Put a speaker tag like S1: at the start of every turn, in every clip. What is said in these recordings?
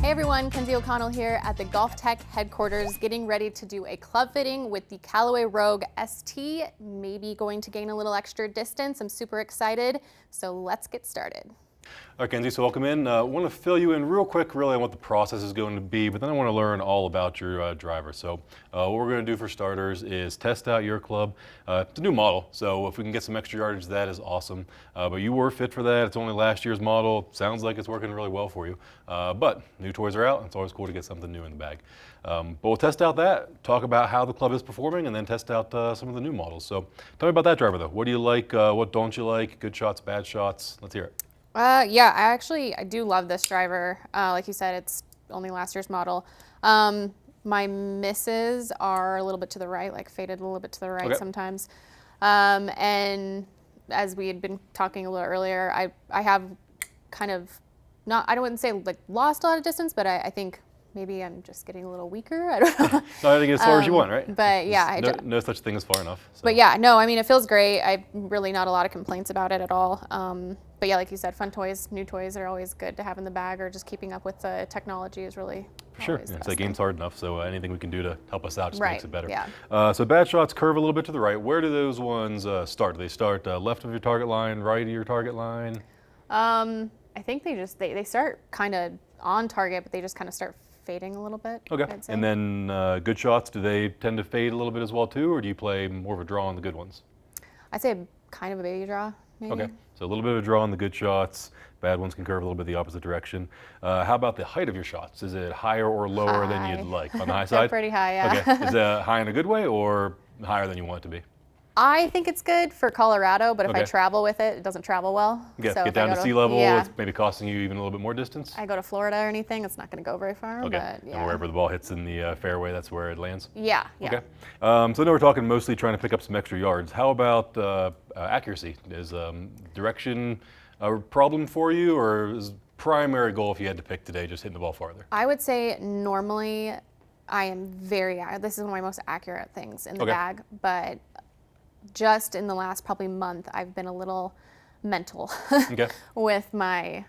S1: Hey everyone, Kenzie O'Connell here at the GOLFTEC headquarters, getting ready to do a club fitting with the Callaway Rogue ST, maybe going to gain a little extra distance. I'm super excited, so let's get started.
S2: All right, Kenzie, so welcome in. I want to fill you in real quick really on what the process is going to be, but then I want to learn all about your driver. So what we're going to do for starters is test out your club. It's a new model, so if we can get some extra yardage, that is awesome. But you were fit for that. It's only last year's model. Sounds like it's working really well for you. But new toys are out. It's always cool to get something new in the bag. But we'll test out that, talk about how the club is performing, and then test out some of the new models. So tell me about that driver, though. What do you like? What don't you like? Good shots, bad shots? Let's hear it.
S1: Yeah, I do love this driver. Like you said, it's only last year's model. My misses are a little bit to the right, like faded a little bit to the right sometimes. And as we had been talking a little earlier, I have kind of I wouldn't say like lost a lot of distance, but I think maybe I'm just getting a little weaker. I don't know.
S2: No, I think as far as you want, right?
S1: But yeah,
S2: no such thing as far enough. So.
S1: But yeah, no, I mean, it feels great. I've really not a lot of complaints about it at all. But yeah, like you said, fun toys, new toys are always good to have in the bag, or just keeping up with the technology is really
S2: sure. Yeah, the game's hard enough, so anything we can do to help us out just makes it better.
S1: Yeah.
S2: So bad shots curve a little bit to the right. Where do those ones start? Do they start left of your target line, right of your target line?
S1: I think they start kind of on target, but they just kind of start fading a little bit.
S2: Okay. And then good shots, do they tend to fade a little bit as well too, or do you play more of a draw on the good ones?
S1: I'd say kind of a baby draw, maybe.
S2: Okay. So a little bit of a draw on the good shots. Bad ones can curve a little bit the opposite direction. How about the height of your shots? Is it higher or lower than you'd like? On the high side?
S1: Pretty high, yeah.
S2: Okay. Is it high in a good way or higher than you want it to be?
S1: I think it's good for Colorado, but if I travel with it, it doesn't travel well.
S2: Yeah,
S1: so
S2: get down to sea level, it's maybe costing you even a little bit more distance.
S1: I go to Florida or anything, it's not going to go very far.
S2: Okay,
S1: but yeah.
S2: And wherever the ball hits in the fairway, that's where it lands?
S1: Yeah, yeah.
S2: Okay, so I know we're talking mostly trying to pick up some extra yards. How about accuracy? Is direction a problem for you, or is primary goal if you had to pick today just hitting the ball farther?
S1: I would say normally I am this is one of my most accurate things in the bag, but just in the last probably month, I've been a little mental with my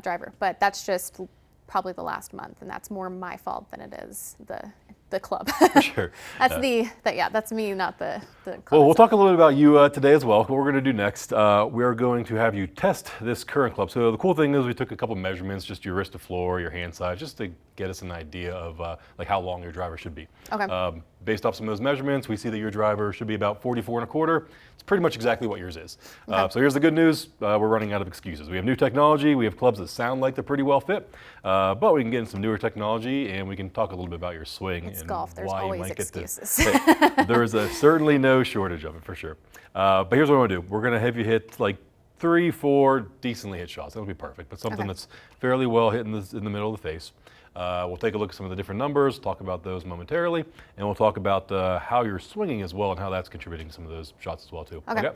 S1: driver, but that's just probably the last month, and that's more my fault than it is the club.
S2: Sure.
S1: That's me, not the club.
S2: Well, we'll talk a little bit about you today as well. What we're going to do next, we're going to have you test this current club. So the cool thing is we took a couple measurements, just your wrist to floor, your hand size, just to get us an idea of like how long your driver should be.
S1: Okay.
S2: Based off some of those measurements, we see that your driver should be about 44 1/4. It's pretty much exactly what yours is. So here's the good news. We're running out of excuses. We have new technology. We have clubs that sound like they're pretty well fit, but we can get in some newer technology, and we can talk a little bit about your swing.
S1: It's golf. There's always excuses.
S2: There's certainly no shortage of it, for sure. But here's what I want to do. We're going to have you hit like 3, 4 decently hit shots. That'll be perfect, but something that's fairly well hit in the middle of the face. We'll take a look at some of the different numbers, talk about those momentarily, and we'll talk about how you're swinging as well and how that's contributing to some of those shots as well too.
S1: Okay.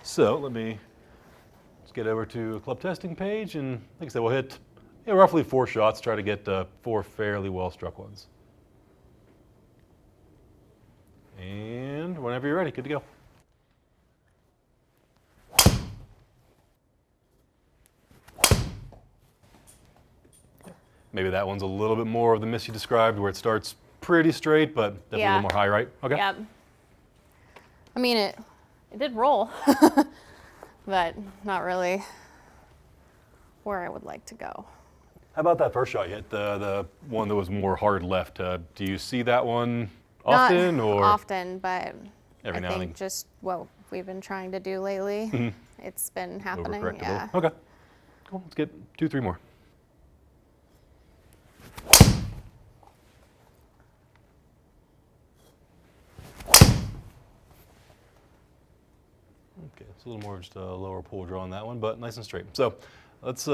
S2: So let's get over to a club testing page, and like I said, we'll hit roughly 4 shots, try to get 4 fairly well struck ones. And whenever you're ready, good to go. Maybe that one's a little bit more of the miss you described, where it starts pretty straight, but definitely a little more high, right? Okay.
S1: Yeah. I mean, it did roll, but not really where I would like to go.
S2: How about that first shot you hit, the one that was more hard left? Do you see that one often?
S1: Not
S2: or
S1: often, but
S2: every now
S1: I
S2: and
S1: think
S2: then?
S1: just what we've been trying to do lately, it's been happening. Yeah.
S2: Okay. Cool. Let's get 2, 3 more. Okay, it's a little more just a lower pull draw on that one, but nice and straight. So let's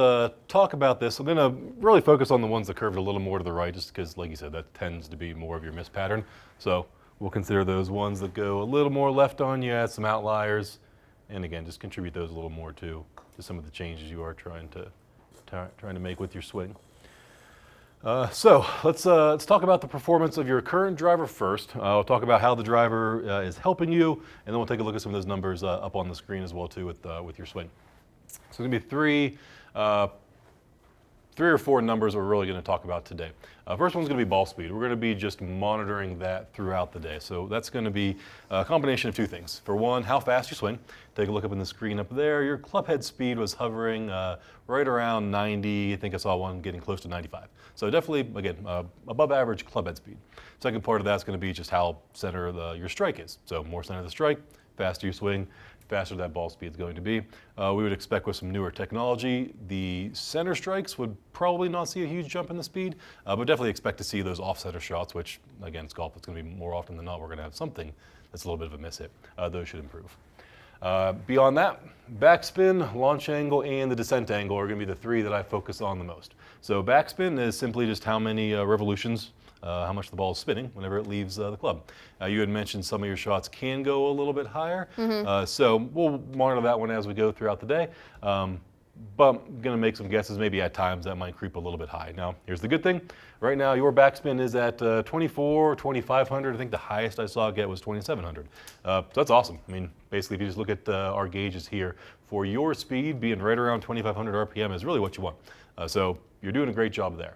S2: talk about this. I'm going to really focus on the ones that curved a little more to the right, just because, like you said, that tends to be more of your miss pattern. So we'll consider those ones that go a little more left on you, add some outliers, and again, just contribute those a little more to some of the changes you are trying to make with your swing. So let's talk about the performance of your current driver first. We'll talk about how the driver is helping you, and then we'll take a look at some of those numbers up on the screen as well too with your swing. So it's going to be 3 or 4 numbers we're really going to talk about today. First one's going to be ball speed. We're going to be just monitoring that throughout the day. So that's going to be a combination of 2 things. For one, how fast you swing. Take a look up in the screen up there. Your club head speed was hovering right around 90. I think I saw one getting close to 95. So definitely, again, above average club head speed. Second part of that's going to be just how center your strike is. So more center of the strike, faster you swing, faster that ball speed is going to be. We would expect with some newer technology, the center strikes would probably not see a huge jump in the speed, but definitely expect to see those off-center shots, which again, it's golf, it's going to be more often than not, we're going to have something that's a little bit of a miss hit. Those should improve. Beyond that, backspin, launch angle, and the descent angle are going to be the 3 that I focus on the most. So backspin is simply just how many revolutions, how much the ball is spinning whenever it leaves the club. You had mentioned some of your shots can go a little bit higher, so we'll monitor that one as we go throughout the day. But I'm going to make some guesses. Maybe at times that might creep a little bit high. Now, here's the good thing. Right now, your backspin is at 24, 2,500. I think the highest I saw it get was 2,700. So that's awesome. I mean, basically, if you just look at our gauges here, for your speed, being right around 2,500 RPM is really what you want. So you're doing a great job there.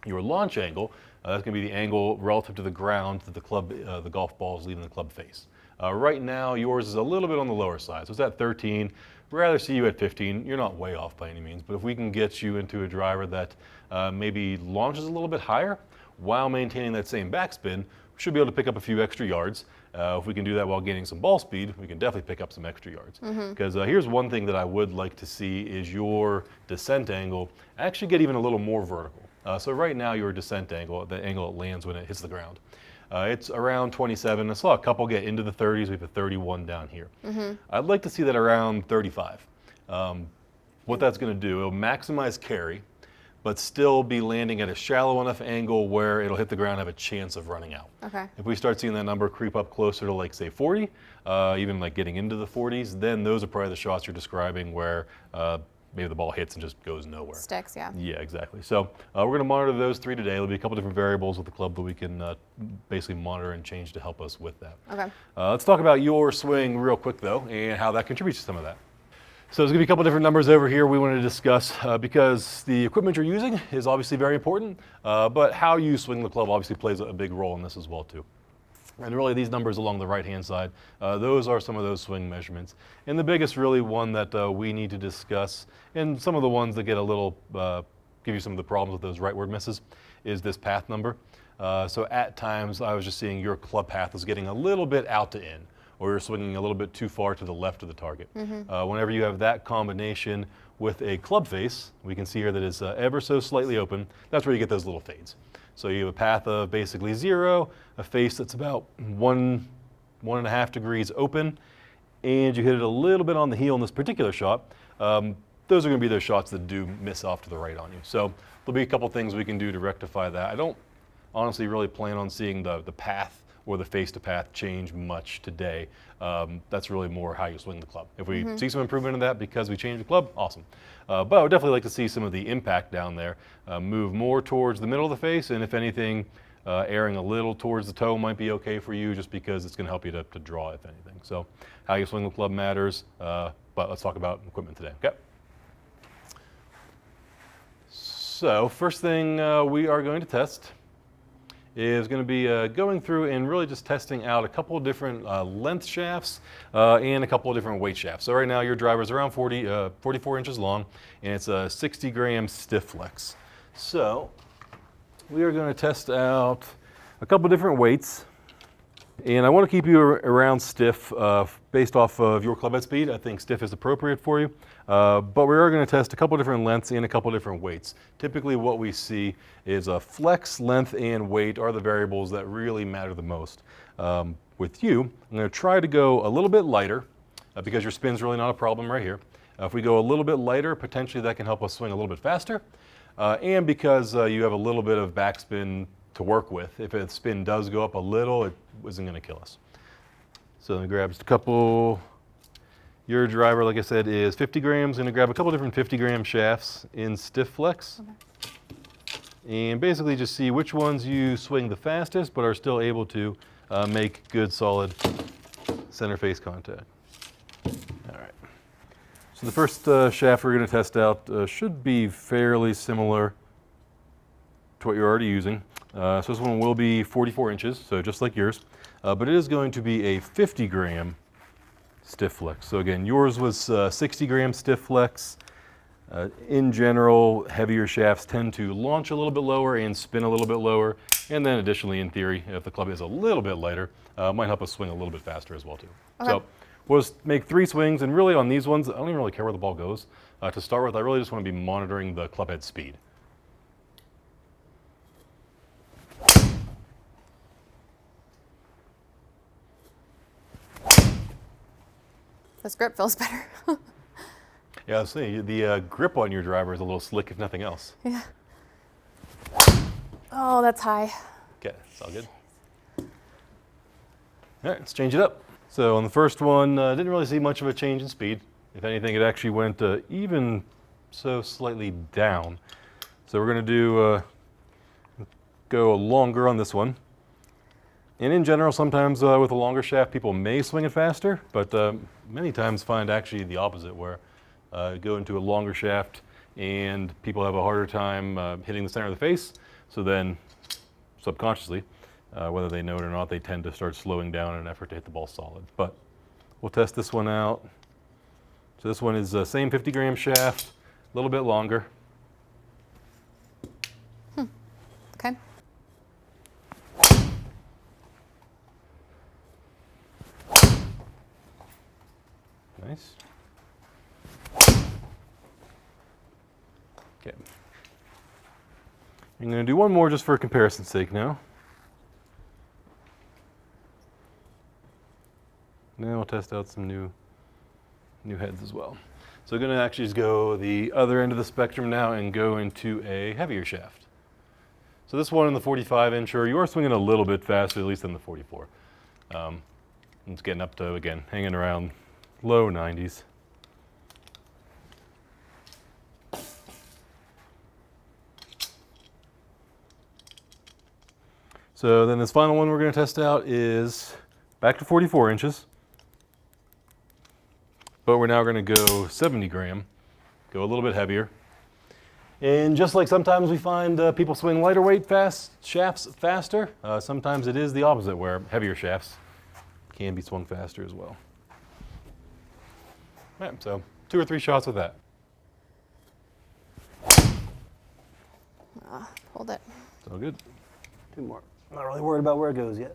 S2: Your launch angle, that's going to be the angle relative to the ground that the golf ball is leaving the club face. Right now, yours is a little bit on the lower side. So it's at 13. We'd rather see you at 15. You're not way off by any means, but if we can get you into a driver that maybe launches a little bit higher while maintaining that same backspin, we should be able to pick up a few extra yards. If we can do that while gaining some ball speed, we can definitely pick up some extra yards. Because here's one thing that I would like to see is your descent angle actually get even a little more vertical. So right now your descent angle, the angle it lands when it hits the ground, it's around 27. I saw a couple get into the 30s. We have a 31 down here. I'd like to see that around 35. What that's going to do, it'll maximize carry, but still be landing at a shallow enough angle where it'll hit the ground and have a chance of running out.
S1: Okay.
S2: If we start seeing that number creep up closer to like say 40, even like getting into the 40s, then those are probably the shots you're describing where maybe the ball hits and just goes nowhere.
S1: Sticks, yeah.
S2: Yeah, exactly. So we're going to monitor those 3 today. There'll be a couple different variables with the club that we can basically monitor and change to help us with that.
S1: Okay.
S2: Let's talk about your swing real quick though, and how that contributes to some of that. So there's going to be a couple different numbers over here we want to discuss because the equipment you're using is obviously very important, but how you swing the club obviously plays a big role in this as well too. And really these numbers along the right-hand side, those are some of those swing measurements. And the biggest really one that we need to discuss, and some of the ones that get a little, give you some of the problems with those rightward misses, is this path number. So at times I was just seeing your club path was getting a little bit out to in, or you're swinging a little bit too far to the left of the target. Whenever you have that combination with a club face, we can see here that it's ever so slightly open, that's where you get those little fades. So you have a path of basically 0, a face that's about 1.5 degrees open, and you hit it a little bit on the heel in this particular shot. Those are going to be those shots that do miss off to the right on you. So there'll be a couple things we can do to rectify that. I don't honestly really plan on seeing the path or the face to path change much today. That's really more how you swing the club. If we see some improvement in that because we changed the club, awesome. But I would definitely like to see some of the impact down there move more towards the middle of the face, and if anything, airing a little towards the toe might be okay for you just because it's going to help you to draw, if anything. So how you swing the club matters, but let's talk about equipment today. Okay. So first thing we are going to test is going to be going through and really just testing out a couple of different length shafts and a couple of different weight shafts. So right now your driver is around 44 inches long, and it's a 60 gram stiff flex. So we are going to test out a couple of different weights, and I want to keep you around stiff based off of your club head speed. I think stiff is appropriate for you, but we are going to test a couple different lengths and a couple different weights. Typically what we see is a flex, length, and weight are the variables that really matter the most. With you, I'm going to try to go a little bit lighter because your spin's really not a problem right here. If we go a little bit lighter, potentially that can help us swing a little bit faster, and because you have a little bit of backspin to work with. If the spin does go up a little, it isn't going to kill us. So I'm going to grab just a couple. Your driver, like I said, is 50 grams. I'm going to grab a couple different 50 gram shafts in stiff flex. And basically just see which ones you swing the fastest but are still able to make good solid center face contact. All right. So the first shaft we're going to test out should be fairly similar to what you're already using. So this one will be 44 inches, so just like yours, but it is going to be a 50 gram stiff flex. So again, yours was 60 gram stiff flex. In general, heavier shafts tend to launch a little bit lower and spin a little bit lower. And then additionally, in theory, if the club is a little bit lighter, it might help us swing a little bit faster as well too.
S1: Okay.
S2: So we'll just make 3 swings, and really on these ones, I don't even really care where the ball goes. To start with, I really just want to be monitoring the club head speed.
S1: This grip feels better.
S2: Yeah, I was saying, the grip on your driver is a little slick, if nothing else.
S1: Yeah. Oh, that's high.
S2: Okay, it's all good. All right, let's change it up. So on the first one, didn't really see much of a change in speed. If anything, it actually went even so slightly down. So we're going to do go longer on this one. And in general, sometimes with a longer shaft, people may swing it faster, but many times find actually the opposite, where go into a longer shaft and people have a harder time hitting the center of the face. So then, subconsciously, whether they know it or not, they tend to start slowing down in an effort to hit the ball solid. But we'll test this one out. So this one is the same 50 gram shaft, a little bit longer.
S1: Okay.
S2: Nice. Okay. I'm going to do one more just for comparison's sake now. Now we'll test out some new heads as well. So I'm going to actually just go the other end of the spectrum now and go into a heavier shaft. So this one in the 45 incher, you are swinging a little bit faster, at least than the 44. It's getting up to, again, hanging around low 90s. So then this final one we're going to test out is back to 44 inches. But we're now going to go 70 gram, go a little bit heavier. And just like sometimes we find people swing lighter weight shafts faster, sometimes it is the opposite, where heavier shafts can be swung faster as well. All right, so 2 or 3 shots with that.
S1: Hold it.
S2: It's all good.
S3: 2 more. I'm not really worried about where it goes yet.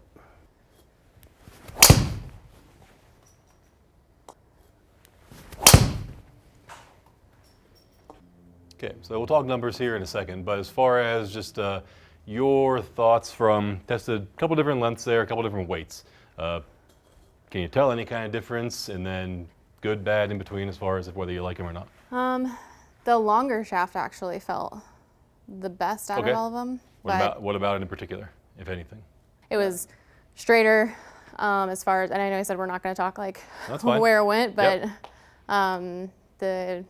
S2: Okay, so we'll talk numbers here in a second, but as far as just your thoughts from tested a couple different lengths there, a couple different weights, can you tell any kind of difference, and then good, bad in between as far as whether you like them or not?
S1: The longer shaft actually felt the best out of all of them.
S2: What about it in particular, if anything?
S1: It was straighter as far as, and I know I said we're not going to talk like where it went, but the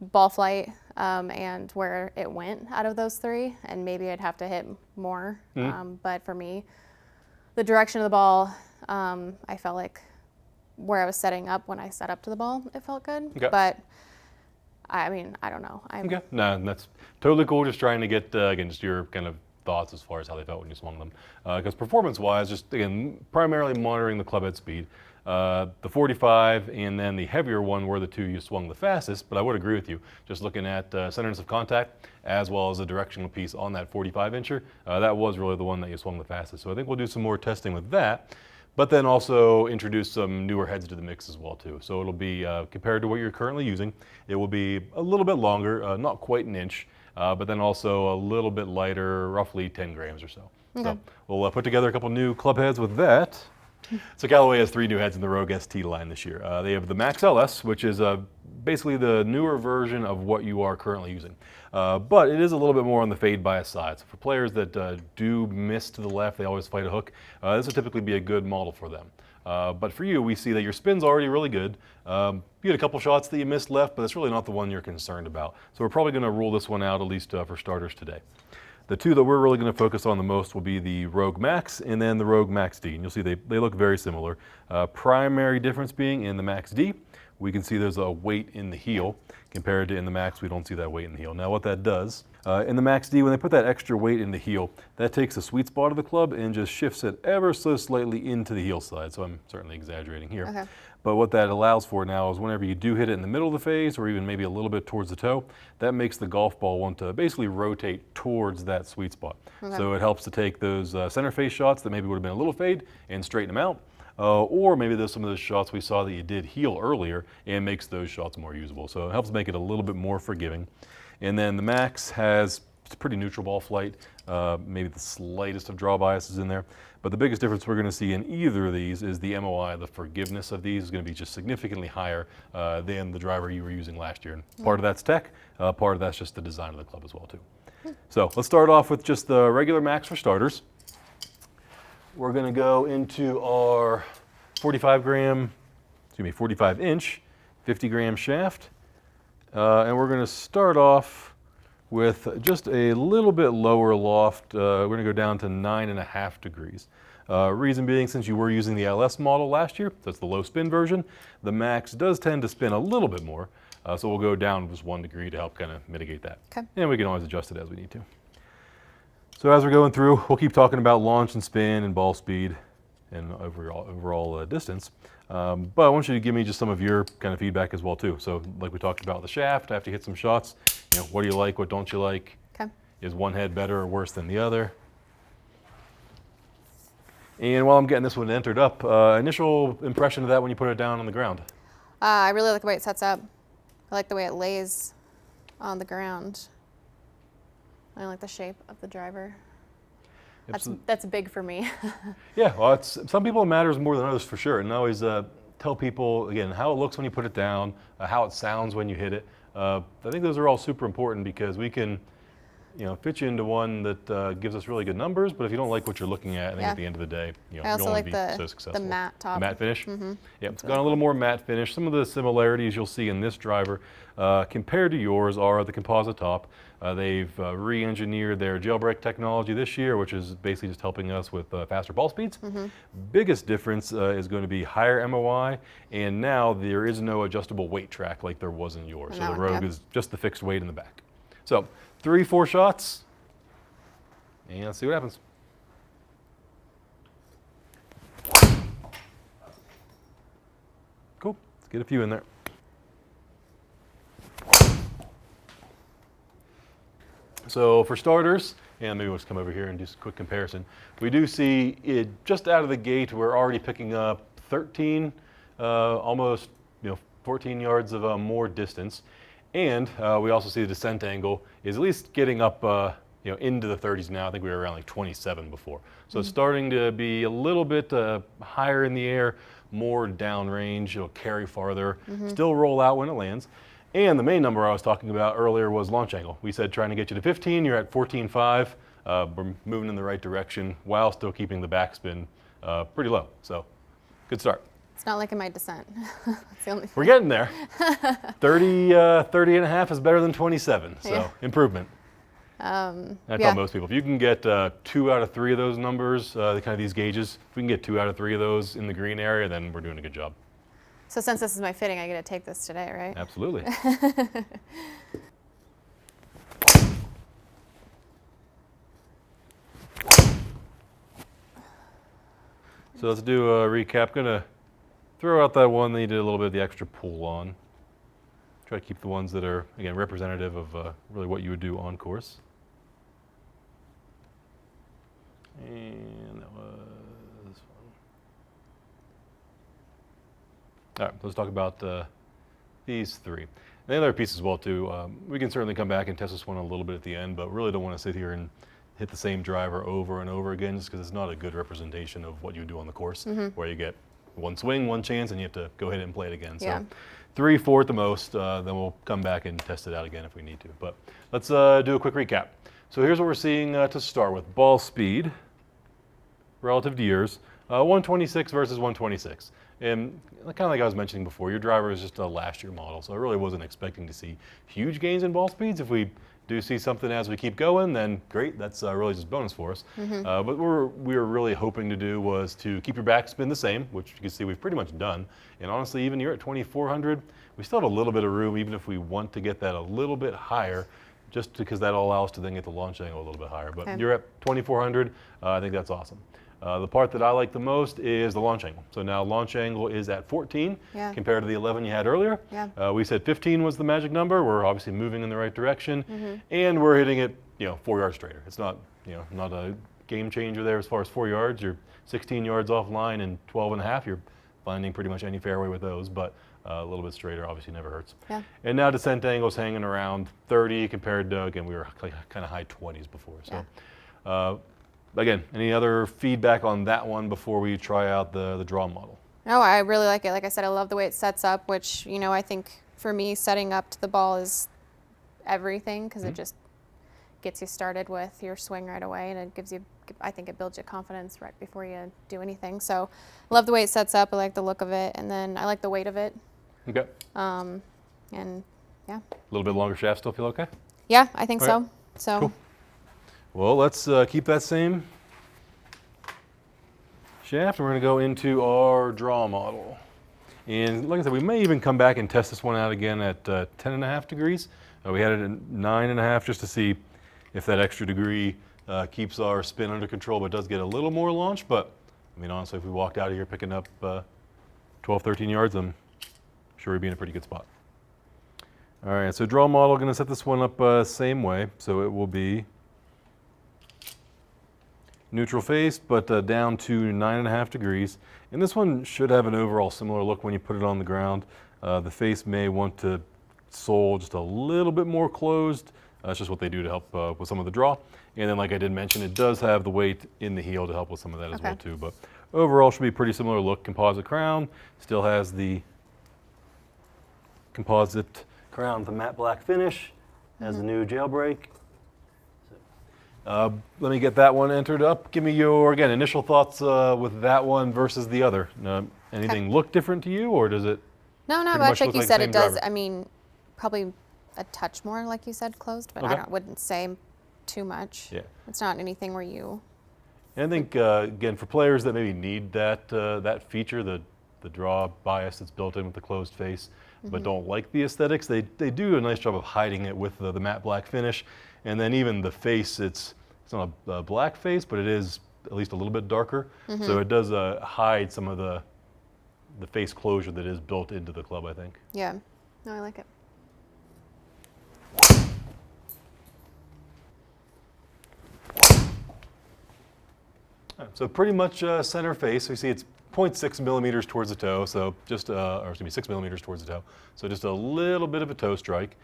S1: ball flight and where it went out of those 3, and maybe I'd have to hit more. But for me, the direction of the ball, I felt like where I was setting up when I set up to the ball, it felt good.
S2: Okay.
S1: But I mean, I don't know.
S2: Okay, no, that's totally cool. Just trying to get, again, just your kind of thoughts as far as how they felt when you swung them. Because performance-wise, just, again, primarily monitoring the club head speed. The 45 and then the heavier one were the 2 you swung the fastest, but I would agree with you. Just looking at centerness of contact as well as the directional piece on that 45 incher, that was really the one that you swung the fastest. So I think we'll do some more testing with that, but then also introduce some newer heads to the mix as well too. So it'll be, compared to what you're currently using, it will be a little bit longer, not quite an inch, but then also a little bit lighter, roughly 10 grams or so. Okay. So we'll put together a couple new club heads with that. So Callaway has 3 new heads in the Rogue ST line this year. They have the Max LS, which is basically the newer version of what you are currently using. But it is a little bit more on the fade bias side. So for players that do miss to the left, they always fight a hook, this would typically be a good model for them. But for you, we see that your spin's already really good. You had a couple shots that you missed left, but it's really not the one you're concerned about. So we're probably going to rule this one out, at least for starters today. The 2 that we're really going to focus on the most will be the Rogue Max and then the Rogue Max D. And you'll see they look very similar. Primary difference being in the Max D, we can see there's a weight in the heel. Compared to in the Max, we don't see that weight in the heel. Now what that does, in the Max D, when they put that extra weight in the heel, that takes the sweet spot of the club and just shifts it ever so slightly into the heel side. So I'm certainly exaggerating here.
S1: Okay.
S2: But what that allows for now is whenever you do hit it in the middle of the face or even maybe a little bit towards the toe, that makes the golf ball want to basically rotate towards that sweet spot.
S1: Okay.
S2: So it helps to take those center face shots that maybe would have been a little fade and straighten them out. Or maybe there's some of those shots we saw that you did heel earlier and makes those shots more usable. So it helps make it a little bit more forgiving. And then the Max has pretty neutral ball flight, maybe the slightest of draw biases in there. But the biggest difference we're going to see in either of these is the MOI, the forgiveness of these is going to be just significantly higher than the driver you were using last year. And part of that's tech, part of that's just the design of the club as well too. So let's start off with just the regular Max for starters. We're going to go into our 45 inch, 50 gram shaft. And we're going to start off with just a little bit lower loft. We're going to go down to 9.5 degrees. Reason being, since you were using the LS model last year, that's the low spin version, the Max does tend to spin a little bit more. So we'll go down just 1 degree to help kind of mitigate that.
S1: Okay. And
S2: we can always adjust it as we need to. So as we're going through, we'll keep talking about launch and spin and ball speed and overall distance. But I want you to give me just some of your kind of feedback as well too. So like we talked about the shaft, after you hit some shots, what do you like, what don't you like?
S1: Okay.
S2: Is one head better or worse than the other? And while I'm getting this one entered up, initial impression of that when you put it down on the ground?
S1: I really like the way it sets up. I like the way it lays on the ground. I like the shape of the driver. That's big for me.
S2: Yeah, well, some people it matters more than others for sure. And I always tell people, again, how it looks when you put it down, how it sounds when you hit it. I think those are all super important because we can fit you into one that gives us really good numbers, but if you don't like what you're looking at, I think at the end of the day, you don't want to be so successful.
S1: The matte top.
S2: The matte finish?
S1: Mm-hmm.
S2: Yeah, it's got a little more matte finish. Some of the similarities you'll see in this driver compared to yours are the composite top. They've re-engineered their jailbreak technology this year, which is basically just helping us with faster ball speeds.
S1: Mm-hmm.
S2: Biggest difference is going to be higher MOI, and now there is no adjustable weight track like there was in yours. So the Rogue is just the fixed weight in the back. So 3-4 shots, and let's see what happens. Cool, let's get a few in there. So for starters, and maybe we'll just come over here and do a quick comparison. We do see it just out of the gate, we're already picking up 13, almost 14 yards of more distance. And we also see the descent angle is at least getting up into the 30s now. I think we were around like 27 before. So it's starting to be a little bit higher in the air, more downrange, it'll carry farther, still roll out when it lands. And the main number I was talking about earlier was launch angle. We said trying to get you to 15, you're at 14.5. We're moving in the right direction while still keeping the backspin pretty low. So good start.
S1: It's not like in my descent. That's the only thing.
S2: We're getting there. 30 and a half is better than 27, so improvement. I tell most people, if you can get 2 out of 3 of those numbers, kind of these gauges, if we can get 2 out of 3 of those in the green area, then we're doing a good job.
S1: So since this is my fitting, I get to take this today, right?
S2: Absolutely. So let's do a recap. Gonna throw out that one that you did a little bit of the extra pull on. Try to keep the ones that are, again, representative of really what you would do on course. And that was fun. All right, let's talk about these 3. And the other piece as well too, we can certainly come back and test this one a little bit at the end, but really don't want to sit here and hit the same driver over and over again just because it's not a good representation of what you do on the course, where you get one swing, one chance, and you have to go ahead and play it again. So 3, 4 at the most, then we'll come back and test it out again if we need to. But let's do a quick recap. So here's what we're seeing to start with. Ball speed relative to yours, 126 versus 126. And kind of like I was mentioning before, your driver is just a last year model, so I really wasn't expecting to see huge gains in ball speeds. If we do see something as we keep going, then great. That's really just bonus for us. But what we were really hoping to do was to keep your backspin the same, which you can see we've pretty much done. And honestly, even here at 2,400, we still have a little bit of room, even if we want to get that a little bit higher, just because that'll allow us to then get the launch angle a little bit higher. But
S1: Okay.
S2: you're at 2,400. I think that's awesome. The part that I like the most is the launch angle. So now launch angle is at 14
S1: Yeah.
S2: compared to the 11 you had earlier.
S1: Yeah.
S2: We said 15 was the magic number. We're obviously moving in the right direction, and we're hitting it, 4 yards straighter. It's not, not a game changer there as far as 4 yards. You're 16 yards offline and 12 and a half. You're finding pretty much any fairway with those, but a little bit straighter obviously never hurts.
S1: Yeah.
S2: And now descent angle's hanging around 30 compared to, again, we were kind of high 20s before. So.
S1: Yeah.
S2: Again, any other feedback on that one before we try out the draw model?
S1: No, I really like it. Like I said, I love the way it sets up, which, I think for me, setting up to the ball is everything because it just gets you started with your swing right away, and it gives you, I think it builds you confidence right before you do anything. So I love the way it sets up. I like the look of it, and then I like the weight of it.
S2: Okay.
S1: And yeah.
S2: A little bit longer shaft still feel okay?
S1: Yeah, I think
S2: Okay.
S1: so. So.
S2: Cool. Well, let's keep that same shaft. We're going to go into our draw model. And like I said, we may even come back and test this one out again at 10.5 degrees. We had it at 9.5 just to see if that extra degree keeps our spin under control, but does get a little more launch. But, I mean, honestly, if we walked out of here picking up 12, 13 yards, I'm sure we'd be in a pretty good spot. All right, so draw model, going to set this one up same way. So it will be neutral face, but down to 9.5 degrees. And this one should have an overall similar look when you put it on the ground. The face may want to sole just a little bit more closed. That's just what they do to help with some of the draw. And then, like I did mention, it does have the weight in the heel to help with some of that as well too. But overall should be a pretty similar look. Composite crown, still has the composite
S3: Crown with a matte black finish, has a new jailbreak.
S2: Let me get that one entered up. Give me your, again, initial thoughts with that one versus the other. Anything look different to you, or does it?
S1: No, not
S2: pretty
S1: much.
S2: much
S1: Like
S2: look
S1: you
S2: like the
S1: said,
S2: same
S1: it does.
S2: driver?
S1: I mean, probably a touch more, like you said, closed, but
S2: Okay.
S1: I wouldn't say too much.
S2: Yeah.
S1: It's not anything where you.
S2: And I think, again, for players that maybe need that feature, the draw bias that's built in with the closed face, but don't like the aesthetics, they do a nice job of hiding it with the matte black finish. And then even the face, it's not a black face, but it is at least a little bit darker. So it does hide some of the face closure that is built into the club, I think.
S1: Yeah. No, I like it.
S2: So pretty much center face. We see it's 0.6 millimeters towards the toe, so just, or excuse me, 6 millimeters towards the toe. So just a little bit of a toe strike,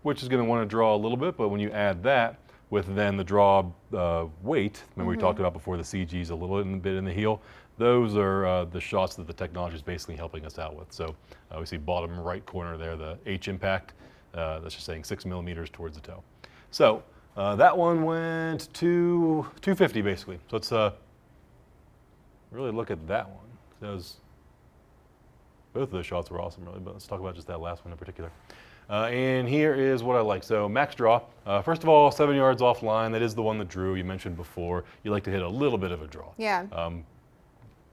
S2: which is going to want to draw a little bit, but when you add that with then the draw weight, remember we talked about before the CGs a little bit in the heel, those are the shots that the technology is basically helping us out with. So we see bottom right corner there, the H impact, that's just saying 6 millimeters towards the toe. So that one went to 250 basically. So let's really look at that one. Both of those shots were awesome really, but let's talk about just that last one in particular. And here is what I like. So max draw, first of all, 7 yards offline. That is the one that drew, you mentioned before. You like to hit a little bit of a draw.
S1: Yeah.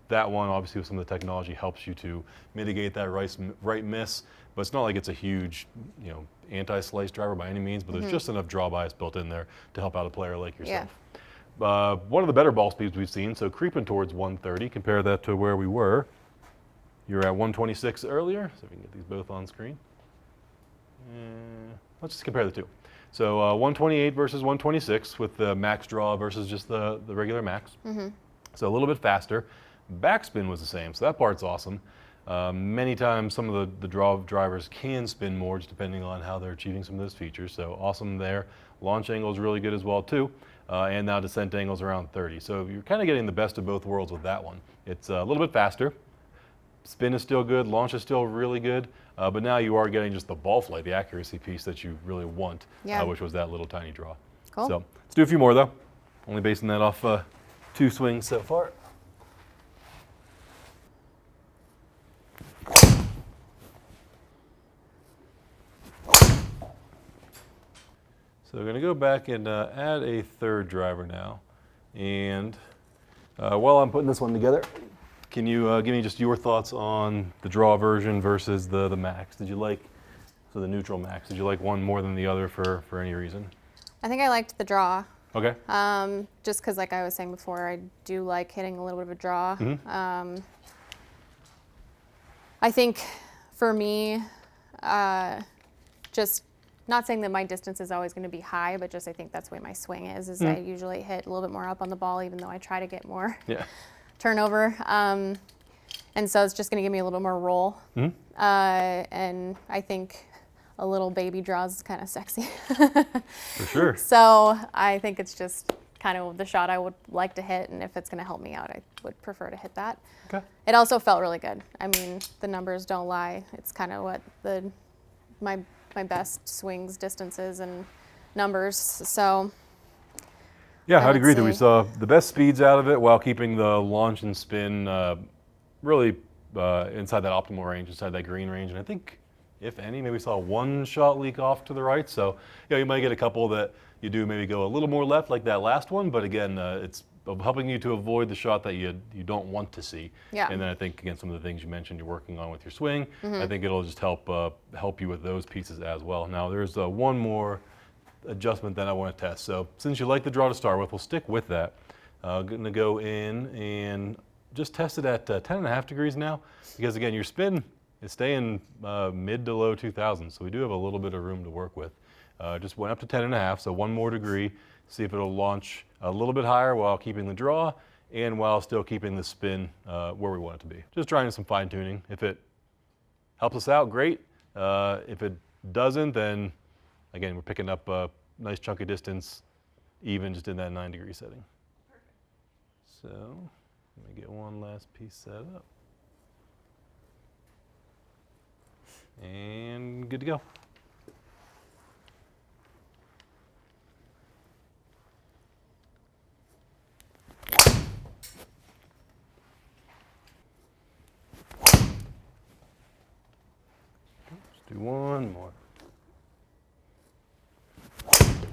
S2: That one, obviously, with some of the technology, helps you to mitigate that right miss. But it's not like it's a huge, anti-slice driver by any means. But there's just enough draw bias built in there to help out a player like yourself. One of the better ball speeds we've seen, so creeping towards 130. Compare that to where we were. You were at 126 earlier. So if we can get these both on screen. Let's just compare the two. So 128 versus 126 with the max draw versus just the regular max. So a little bit faster. Backspin was the same, so that part's awesome. Many times some of the draw drivers can spin more just depending on how they're achieving some of those features, so awesome there. Launch angle is really good as well too, and now descent angle's around 30. So you're kind of getting the best of both worlds with that one. It's a little bit faster. Spin is still good, launch is still really good, but now you are getting just the ball flight, the accuracy piece that you really want, which was that little tiny draw.
S1: Cool.
S2: So let's do a few more though, only basing that off 2 swings so far. So we're going to go back and add a third driver now. And while I'm putting this one together, can you give me just your thoughts on the draw version versus the Max? Did you like, so the neutral Max, did you like one more than the other for any reason?
S1: I think I liked the draw.
S2: Okay.
S1: Just because, like I was saying before, I do like hitting a little bit of a draw. I think for me, just not saying that my distance is always going to be high, but just I think that's the way my swing is I usually hit a little bit more up on the ball, even though I try to get more turnover. And so it's just going to give me a little more roll. And I think a little baby draws is kind of sexy.
S2: For sure.
S1: So I think it's just kind of the shot I would like to hit, and if it's going to help me out, I would prefer to hit that.
S2: Okay.
S1: It also felt really good. I mean, the numbers don't lie. It's kind of what my best swings, distances, and numbers. So
S2: yeah, I'd agree that
S1: say
S2: we saw the best speeds out of it while keeping the launch and spin really inside that optimal range, inside that green range. And I think, if any, maybe we saw one shot leak off to the right. So you might get a couple that you do maybe go a little more left like that last one. But again, it's helping you to avoid the shot that you don't want to see.
S1: Yeah.
S2: And then I think, again, some of the things you mentioned you're working on with your swing, I think it'll just help you with those pieces as well. Now, there's one more adjustment that I want to test. So since you like the draw to start with, we'll stick with that. I'm going to go in and just test it at 10.5 degrees now, because again, your spin is staying mid to low 2000s, so we do have a little bit of room to work with. Just went up to 10.5, so one more degree, see if it'll launch a little bit higher while keeping the draw and while still keeping the spin where we want it to be. Just trying some fine tuning. If it helps us out, great. If it doesn't, then again, we're picking up a nice chunk of distance, even just in that 9-degree setting.
S1: Perfect.
S2: So let me get one last piece set up. And good to go. Let's do one more.
S1: Oh, then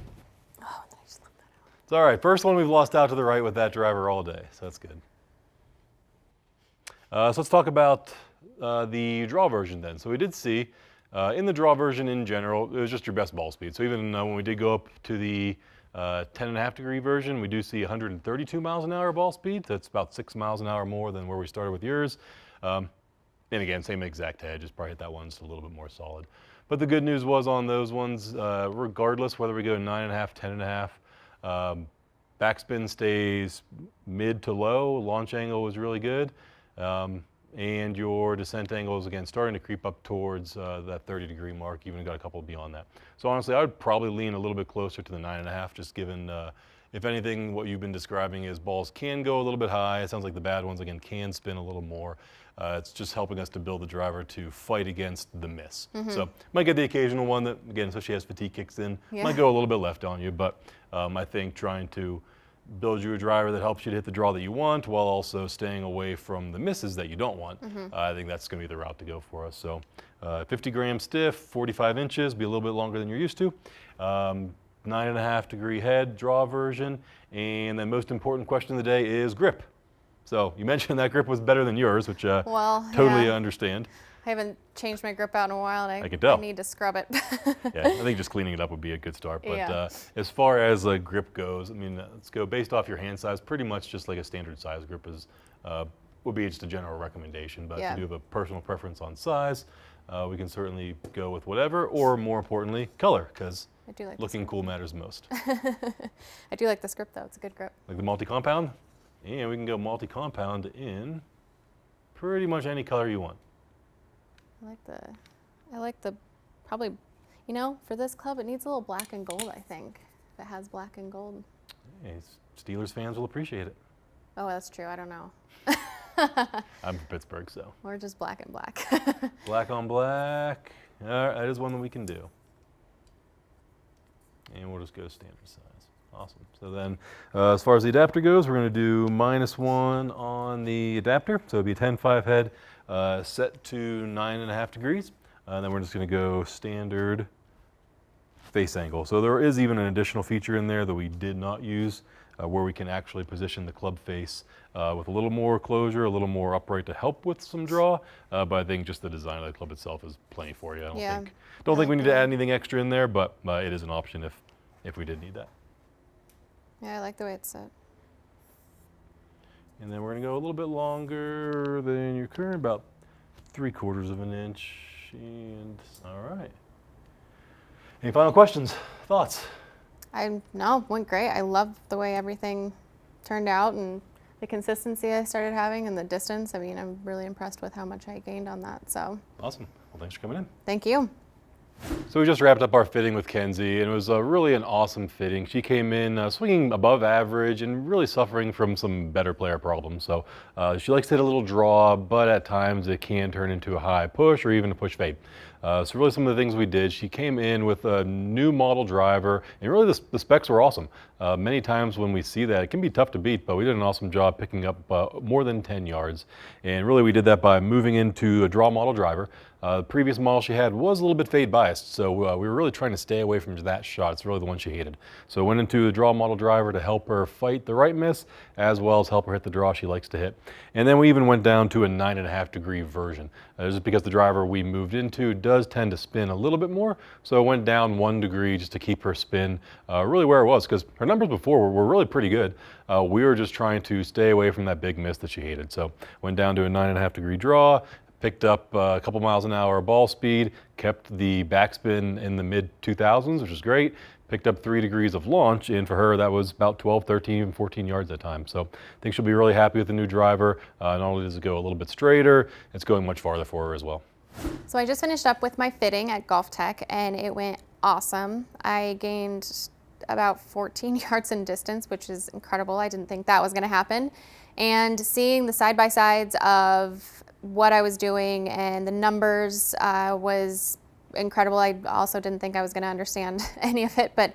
S1: I just left that out.
S2: It's all right. First one we've lost out to the right with that driver all day, so that's good. So let's talk about the draw version then. So we did see in the draw version in general, it was just your best ball speed. So even when we did go up to the 10.5 degree version, we do see 132 miles an hour ball speed. That's about 6 miles an hour more than where we started with yours. And again, same exact head, just probably hit that one just a little bit more solid. But the good news was on those ones, regardless whether we go 9.5, 10.5, backspin stays mid to low, launch angle was really good. And your descent angle is again starting to creep up towards that 30-degree mark, even got a couple beyond that. So honestly, I would probably lean a little bit closer to the 9.5, just given, if anything, what you've been describing is balls can go a little bit high. It sounds like the bad ones, again, can spin a little more. It's just helping us to build the driver to fight against the miss. So might get the occasional one that, again, especially as fatigue kicks in, might go a little bit left on you, but I think trying to build you a driver that helps you to hit the draw that you want while also staying away from the misses that you don't want. I think that's going to be the route to go for us. So 50 gram stiff, 45 inches, be a little bit longer than you're used to. 9.5 degree head draw version. And then most important question of the day is grip. So you mentioned that grip was better than yours, which totally understand.
S1: I haven't changed my grip out in a while, and
S2: I can tell.
S1: I need to scrub it.
S2: Yeah, I think just cleaning it up would be a good start. But as far as grip goes, I mean, let's go based off your hand size. Pretty much just like a standard size grip is would be just a general recommendation. But if you do have a personal preference on size, we can certainly go with whatever, or more importantly, color, because
S1: like
S2: looking cool matters most.
S1: I do like this grip, though. It's a good grip.
S2: Like the multi-compound? And we can go multi-compound in pretty much any color you want.
S1: I like the, probably, you know, for this club, it needs a little black and gold, I think, if it has black and gold.
S2: Hey, Steelers fans will appreciate it.
S1: Oh, that's true. I don't know.
S2: I'm from Pittsburgh, so.
S1: Or just black and black.
S2: Black on black. All right, that is one that we can do. And we'll just go standard size. Awesome. So then, as far as the adapter goes, we're going to do -1 on the adapter. So it'll be a 10.5 head set to 9.5 degrees. And then we're just going to go standard face angle. So there is even an additional feature in there that we did not use, where we can actually position the club face with a little more closure, a little more upright to help with some draw. But I think just the design of the club itself is plenty for you. I don't think we need to add anything extra in there, but it is an option if we did need that.
S1: Yeah, I like the way it's set.
S2: And then we're gonna go a little bit longer than your current, about 3/4 of an inch. And all right. Any final questions, thoughts?
S1: No, went great. I love the way everything turned out and the consistency I started having and the distance. I mean, I'm really impressed with how much I gained on that. So
S2: Awesome. Well, thanks for coming in.
S1: thank you.
S2: So we just wrapped up our fitting with Kenzie, and it was really an awesome fitting. She came in swinging above average and really suffering from some better player problems. So she likes to hit a little draw, but at times it can turn into a high push or even a push fade. So really some of the things we did, she came in with a new model driver, and really the specs were awesome. Many times when we see that, it can be tough to beat, but we did an awesome job picking up more than 10 yards. And really we did that by moving into a draw model driver. The previous model she had was a little bit fade biased, so we were really trying to stay away from that shot. It's really the one she hated. So went into the draw model driver to help her fight the right miss, as well as help her hit the draw she likes to hit. And then we even went down to a 9.5-degree version. Just because the driver we moved into does tend to spin a little bit more, so it went down 1 degree just to keep her spin really where it was, because her numbers before were really pretty good. We were just trying to stay away from that big miss that she hated. So went down to a 9.5-degree draw, picked up a couple miles an hour ball speed, kept the backspin in the mid 2000s, which is great. Picked up 3 degrees of launch, and for her that was about 12, 13, even 14 yards at times. So I think she'll be really happy with the new driver. Not only does it go a little bit straighter, it's going much farther for her as well.
S1: So I just finished up with my fitting at GOLFTEC and it went awesome. I gained about 14 yards in distance, which is incredible. I didn't think that was going to happen. And seeing the side-by-sides of what I was doing and the numbers was incredible. I also didn't think I was going to understand any of it, but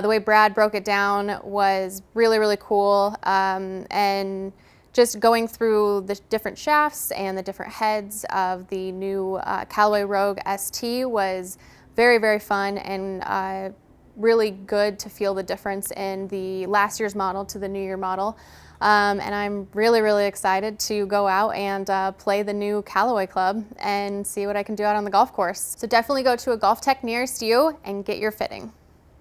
S1: the way Brad broke it down was really, really cool. And just going through the different shafts and the different heads of the new Callaway Rogue ST was very, very fun and really good to feel the difference in the last year's model to the new year model. And I'm really, really excited to go out and play the new Callaway club and see what I can do out on the golf course. So definitely go to a GOLFTEC nearest you and get your fitting.